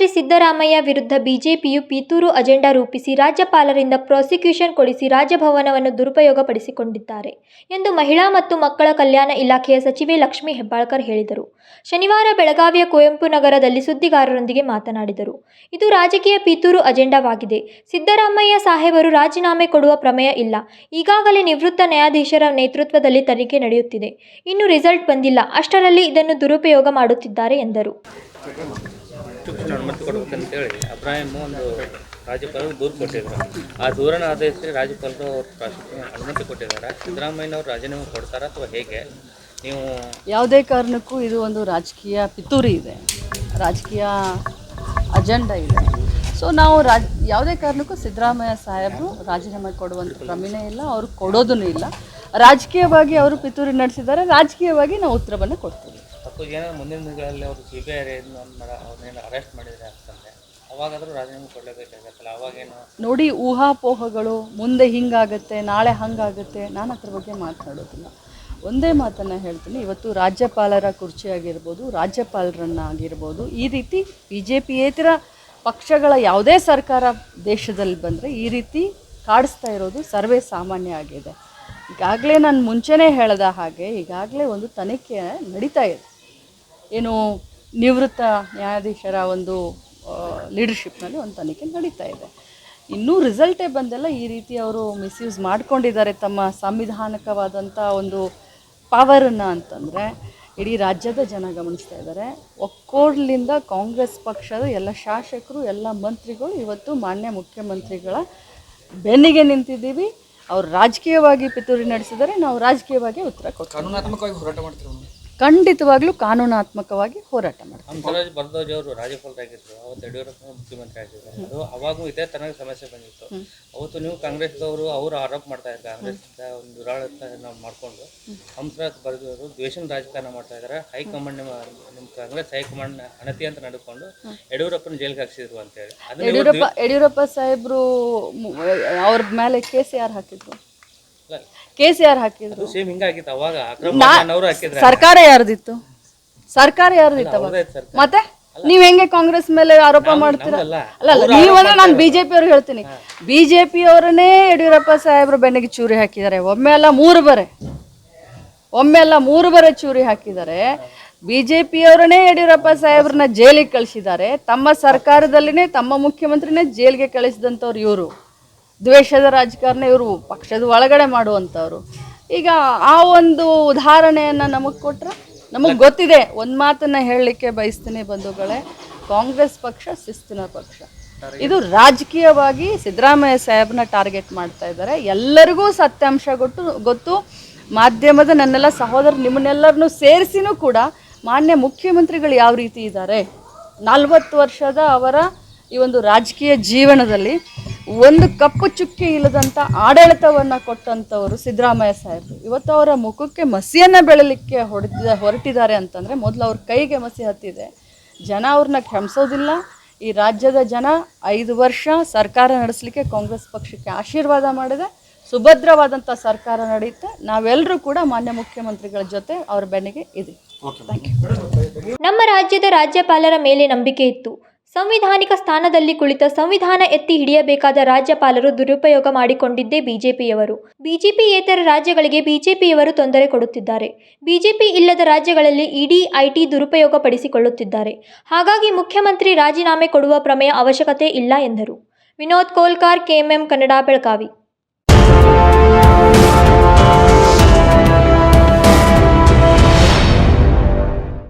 ಮುಖ್ಯಮಂತ್ರಿ ಸಿದ್ದರಾಮಯ್ಯ ವಿರುದ್ಧ ಬಿಜೆಪಿಯು ಪಿತೂರು ಅಜೆಂಡಾ ರೂಪಿಸಿ ರಾಜ್ಯಪಾಲರಿಂದ ಪ್ರಾಸಿಕ್ಯೂಷನ್ ಕೊಡಿಸಿ ರಾಜಭವನವನ್ನು ದುರುಪಯೋಗಪಡಿಸಿಕೊಂಡಿದ್ದಾರೆ ಎಂದು ಮಹಿಳಾ ಮತ್ತು ಮಕ್ಕಳ ಕಲ್ಯಾಣ ಇಲಾಖೆಯ ಸಚಿವೆ ಲಕ್ಷ್ಮೀ ಹೆಬ್ಬಾಳ್ಕರ್ ಹೇಳಿದರು. ಶನಿವಾರ ಬೆಳಗಾವಿಯ ಕುವೆಂಪು ನಗರದಲ್ಲಿ ಸುದ್ದಿಗಾರರೊಂದಿಗೆ ಮಾತನಾಡಿದರು. ಇದು ರಾಜಕೀಯ ಪಿತೂರು ಅಜೆಂಡಾವಾಗಿದೆ. ಸಿದ್ದರಾಮಯ್ಯ ಸಾಹೇಬರು ರಾಜೀನಾಮೆ ಕೊಡುವ ಪ್ರಮೇಯ ಇಲ್ಲ. ಈಗಾಗಲೇ ನಿವೃತ್ತ ನ್ಯಾಯಾಧೀಶರ ನೇತೃತ್ವದಲ್ಲಿ ತನಿಖೆ ನಡೆಯುತ್ತಿದೆ. ಇನ್ನೂ ರಿಸಲ್ಟ್ ಬಂದಿಲ್ಲ. ಅಷ್ಟರಲ್ಲಿ ಇದನ್ನು ದುರುಪಯೋಗ ಮಾಡುತ್ತಿದ್ದಾರೆ ಎಂದರು. ಅನುಮತಿ ಕೊಡಬೇಕಂತೇಳಿ ಅಬ್ರಾಹಿಂ ಒಂದು ರಾಜ್ಯಪಾಲರು ದೂರು ಕೊಟ್ಟಿದ್ರು. ಆ ದೂರನ ಆಧರಿಸಿ ರಾಜ್ಯಪಾಲರು ಅನುಮತಿ ಕೊಟ್ಟಿದ್ದಾರೆ. ಸಿದ್ದರಾಮಯ್ಯನವರು ರಾಜೀನಾಮೆ ಕೊಡ್ತಾರಾ ಅಥವಾ ಹೇಗೆ? ನೀವು ಯಾವುದೇ ಕಾರಣಕ್ಕೂ ಇದು ಒಂದು ರಾಜಕೀಯ ಪಿತೂರಿ ಇದೆ, ರಾಜಕೀಯ ಅಜೆಂಡಾ ಇದೆ. ಸೊ ನಾವು ಯಾವುದೇ ಕಾರಣಕ್ಕೂ ಸಿದ್ದರಾಮಯ್ಯ ಸಾಹೇಬರು ರಾಜೀನಾಮೆ ಕೊಡುವಂಥ ಪ್ರಮೇಯ ಇಲ್ಲ, ಅವರು ಕೊಡೋದೂ ಇಲ್ಲ. ರಾಜಕೀಯವಾಗಿ ಅವರು ಪಿತೂರಿ ನಡೆಸಿದ್ದಾರೆ, ರಾಜಕೀಯವಾಗಿ ನಾವು ಉತ್ತರವನ್ನು ಕೊಡ್ತೀವಿ. ಏನೋ ಮುಂದಿನ ದಿನಗಳಲ್ಲಿ ಅವರು CBI ಅವ್ರನ್ನೇನು ಅರೆಸ್ಟ್ ಮಾಡಿದರೆ ಅಂತಂದರೆ ಅವಾಗಾದರೂ ರಾಜೀನಾಮೆ ಕೊಡಲೇಬೇಕಾಗತ್ತಲ್ಲ, ಅವಾಗೇನು ನೋಡಿ ಊಹಾಪೋಹಗಳು, ಮುಂದೆ ಹಿಂಗಾಗುತ್ತೆ ನಾಳೆ ಹಾಗಾಗುತ್ತೆ, ನಾನು ಅದ್ರ ಬಗ್ಗೆ ಮಾತನಾಡೋದಿಲ್ಲ. ಒಂದೇ ಮಾತನ್ನು ಹೇಳ್ತೀನಿ, ಇವತ್ತು ರಾಜ್ಯಪಾಲರ ಕುರ್ಚಿ ಆಗಿರ್ಬೋದು, ರಾಜ್ಯಪಾಲರನ್ನಾಗಿರ್ಬೋದು, ಈ ರೀತಿ BJPಯೇತರ ಪಕ್ಷಗಳ ಯಾವುದೇ ಸರ್ಕಾರ ದೇಶದಲ್ಲಿ ಬಂದರೆ ಈ ರೀತಿ ಕಾಡಿಸ್ತಾ ಇರೋದು ಸರ್ವೇ ಸಾಮಾನ್ಯ ಆಗಿದೆ. ಈಗಾಗಲೇ ನಾನು ಮುಂಚೆನೇ ಹೇಳಿದ ಹಾಗೆ ಈಗಾಗಲೇ ಒಂದು ತನಿಖೆ ನಡೀತಾ ಇದೆ. ಏನು ನಿವೃತ್ತ ನ್ಯಾಯಾಧೀಶರ ಒಂದು ಲೀಡರ್ಶಿಪ್ನಲ್ಲಿ ಒಂದು ತನಿಖೆ ನಡೀತಾ ಇದೆ. ಇನ್ನೂ ರಿಸಲ್ಟೇ ಬಂದೆಲ್ಲ. ಈ ರೀತಿ ಅವರು ಮಿಸ್ಯೂಸ್ ಮಾಡ್ಕೊಂಡಿದ್ದಾರೆ ತಮ್ಮ ಸಂವಿಧಾನಿಕವಾದಂಥ ಒಂದು ಪವರನ್ನು ಅಂತಂದರೆ ಇಡೀ ರಾಜ್ಯದ ಜನ ಗಮನಿಸ್ತಾ ಇದ್ದಾರೆ. ಒಕ್ಕೋಡ್ಲಿಂದ ಕಾಂಗ್ರೆಸ್ ಪಕ್ಷದ ಎಲ್ಲ ಶಾಸಕರು, ಎಲ್ಲ ಮಂತ್ರಿಗಳು ಇವತ್ತು ಮಾನ್ಯ ಮುಖ್ಯಮಂತ್ರಿಗಳ ಬೆನ್ನಿಗೆ ನಿಂತಿದ್ದೀವಿ. ಅವ್ರು ರಾಜಕೀಯವಾಗಿ ಪಿತೂರಿ ನಡೆಸಿದರೆ ನಾವು ರಾಜಕೀಯವಾಗಿ ಉತ್ತರ ಕೊಡ್ತೀವಿ. ಕಾನೂನಾತ್ಮಕವಾಗಿ ಹೋರಾಟ ಮಾಡ್ತೀವಿ. ಖಂಡಿತವಾಗ್ಲೂ ಕಾನೂನಾತ್ಮಕವಾಗಿ ಹೋರಾಟ ಮಾಡ್ತೀವಿ. ಹಂಸರಾಜ್ ಬರ್ದೋಜಿ ಅವರು ರಾಜ್ಯಪಾಲರಾಗಿದ್ದರು, ಅವತ್ತು ಯಡಿಯೂರಪ್ಪ ಮುಖ್ಯಮಂತ್ರಿ ಆಗಿದ್ದರು. ಅದು ಅವಾಗೂ ಇದೇ ತನಕ ಸಮಸ್ಯೆ ಬಂದಿತ್ತು. ಅವತ್ತು ನೀವು ಕಾಂಗ್ರೆಸ್ದವರು ಅವರು ಆರೋಪ ಮಾಡ್ತಾ ಇದ್ದಾರೆ, ಕಾಂಗ್ರೆಸ್ನಿಂದ ಒಂದು ದುರಾಡಳಿತ ನಾವು ಮಾಡಿಕೊಂಡು ಹಂಸರಾಜ್ ಬರ್ದೋರು ದ್ವೇಷನ ರಾಜಕಾರಣ ಮಾಡ್ತಾ ಇದ್ದಾರೆ. ಹೈಕಮಾಂಡ್ ನಿಮ್ಮ ಕಾಂಗ್ರೆಸ್ ಹೈಕಮಾಂಡ್ ಅನತಿ ಅಂತ ನಡೆದುಕೊಂಡು ಯಡಿಯೂರಪ್ಪನ ಜೈಲಿಗೆ ಹಾಕ್ಸಿದ್ರು ಅಂತೇಳಿ. ಯಡಿಯೂರಪ್ಪ ಸಾಹೇಬರು ಅವ್ರ ಮೇಲೆ ಕೇಸ್ ಯಾರು ಹಾಕಿದ್ರು? ಕೇಸ್ ಯಾರು ಹಾಕಿದ್ರು? ಸರ್ಕಾರ ಯಾರ್ದಿತ್ತು? ಸರ್ಕಾರ ಯಾರ್ದಿತ್ತು ಅವಾಗ? ಮತ್ತೆ ನೀವ್ ಹೆಂಗೆ ಕಾಂಗ್ರೆಸ್ ಮೇಲೆ ಆರೋಪ ಮಾಡ್ತೀರಾ? ಅಲ್ಲ ನೀವಂದ್ರೆ ನಾನು BJP ಅವ್ರಿಗೆ ಹೇಳ್ತೀನಿ, BJP ಅವರನ್ನೇ ಯಡಿಯೂರಪ್ಪ ಸಾಹೇಬ್ರು ಬೆನ್ನಿಗೆ ಚೂರಿ ಹಾಕಿದ್ದಾರೆ. ಒಮ್ಮೆ ಅಲ್ಲ ಮೂರು ಬರೆ ಚೂರಿ ಹಾಕಿದ್ದಾರೆ. BJP ಅವರನ್ನೇ ಯಡಿಯೂರಪ್ಪ ಸಾಹೇಬ್ರನ್ನ ಜೈಲಿಗೆ ಕಳಿಸಿದ್ದಾರೆ. ತಮ್ಮ ಸರ್ಕಾರದಲ್ಲಿನೇ ತಮ್ಮ ಮುಖ್ಯಮಂತ್ರಿನೇ ಜೈಲಿಗೆ ಕಳಿಸಿದಂಥವ್ರು ಇವರು. ದ್ವೇಷದ ರಾಜಕಾರಣ ಇವರು ಪಕ್ಷದ ಒಳಗಡೆ ಮಾಡುವಂಥವ್ರು. ಈಗ ಆ ಒಂದು ಉದಾಹರಣೆಯನ್ನು ನಮಗೆ ಕೊಟ್ಟರೆ ನಮಗೆ ಗೊತ್ತಿದೆ. ಒಂದು ಮಾತನ್ನು ಹೇಳಲಿಕ್ಕೆ ಬಯಸ್ತೀನಿ ಬಂಧುಗಳೇ, ಕಾಂಗ್ರೆಸ್ ಪಕ್ಷ ಶಿಸ್ತಿನ ಪಕ್ಷ. ಇದು ರಾಜಕೀಯವಾಗಿ ಸಿದ್ದರಾಮಯ್ಯ ಸಾಹೇಬ್ರನ್ನ ಟಾರ್ಗೆಟ್ ಮಾಡ್ತಾ ಇದ್ದಾರೆ. ಎಲ್ಲರಿಗೂ ಸತ್ಯಾಂಶ ಗೊತ್ತು. ಮಾಧ್ಯಮದ ನನ್ನೆಲ್ಲ ಸಹೋದರರು ನಿಮ್ಮನ್ನೆಲ್ಲರನ್ನೂ ಸೇರಿಸಿನೂ ಕೂಡ ಮಾನ್ಯ ಮುಖ್ಯಮಂತ್ರಿಗಳು ಯಾವ ರೀತಿ ಇದ್ದಾರೆ, 40 ವರ್ಷದ ಅವರ ಈ ಒಂದು ರಾಜಕೀಯ ಜೀವನದಲ್ಲಿ ಒಂದು ಕಪ್ಪು ಚುಕ್ಕಿ ಇಲ್ಲದಂಥ ಆಡಳಿತವನ್ನು ಕೊಟ್ಟಂಥವರು ಸಿದ್ದರಾಮಯ್ಯ ಸಾಹೇಬರು. ಇವತ್ತು ಅವರ ಮುಖಕ್ಕೆ ಮಸಿಯನ್ನು ಬೆಳಲಿಕ್ಕೆ ಹೊರಟಿದ್ದಾರೆ ಅಂತಂದರೆ ಮೊದಲು ಅವ್ರ ಕೈಗೆ ಮಸಿ ಹತ್ತಿದೆ. ಜನ ಅವ್ರನ್ನ ಕ್ಷಮಿಸೋದಿಲ್ಲ. ಈ ರಾಜ್ಯದ ಜನ 5 ವರ್ಷ ಸರ್ಕಾರ ನಡೆಸಲಿಕ್ಕೆ ಕಾಂಗ್ರೆಸ್ ಪಕ್ಷಕ್ಕೆ ಆಶೀರ್ವಾದ ಮಾಡಿದೆ. ಸುಭದ್ರವಾದಂಥ ಸರ್ಕಾರ ನಡೆಯುತ್ತೆ. ನಾವೆಲ್ಲರೂ ಕೂಡ ಮಾನ್ಯ ಮುಖ್ಯಮಂತ್ರಿಗಳ ಜೊತೆ ಅವ್ರ ಬೆನ್ನಿಗೆ ಇದೆ. ನಮ್ಮ ರಾಜ್ಯದ ರಾಜ್ಯಪಾಲರ ಮೇಲೆ ನಂಬಿಕೆ ಇತ್ತು. ಸಂವಿಧಾನಿಕ ಸ್ಥಾನದಲ್ಲಿ ಕುಳಿತ ಸಂವಿಧಾನ ಎತ್ತಿ ಹಿಡಿಯಬೇಕಾದ ರಾಜ್ಯಪಾಲರು ದುರುಪಯೋಗ ಮಾಡಿಕೊಂಡಿದ್ದೇ ಬಿಜೆಪಿಯವರು. ಬಿಜೆಪಿಯೇತರ ರಾಜ್ಯಗಳಿಗೆ ಬಿಜೆಪಿಯವರು ತೊಂದರೆ ಕೊಡುತ್ತಿದ್ದಾರೆ. ಬಿಜೆಪಿ ಇಲ್ಲದ ರಾಜ್ಯಗಳಲ್ಲಿ ಇಡಿ ಐಟಿ ದುರುಪಯೋಗ ಪಡಿಸಿಕೊಳ್ಳುತ್ತಿದ್ದಾರೆ. ಹಾಗಾಗಿ ಮುಖ್ಯಮಂತ್ರಿ ರಾಜೀನಾಮೆ ಕೊಡುವ ಪ್ರಮೇಯ ಅವಶ್ಯಕತೆ ಇಲ್ಲ ಎಂದರು. ವಿನೋದ್ ಕೋಲ್ಕಾರ್, KMM ಕನ್ನಡ, ಬೆಳಗಾವಿ.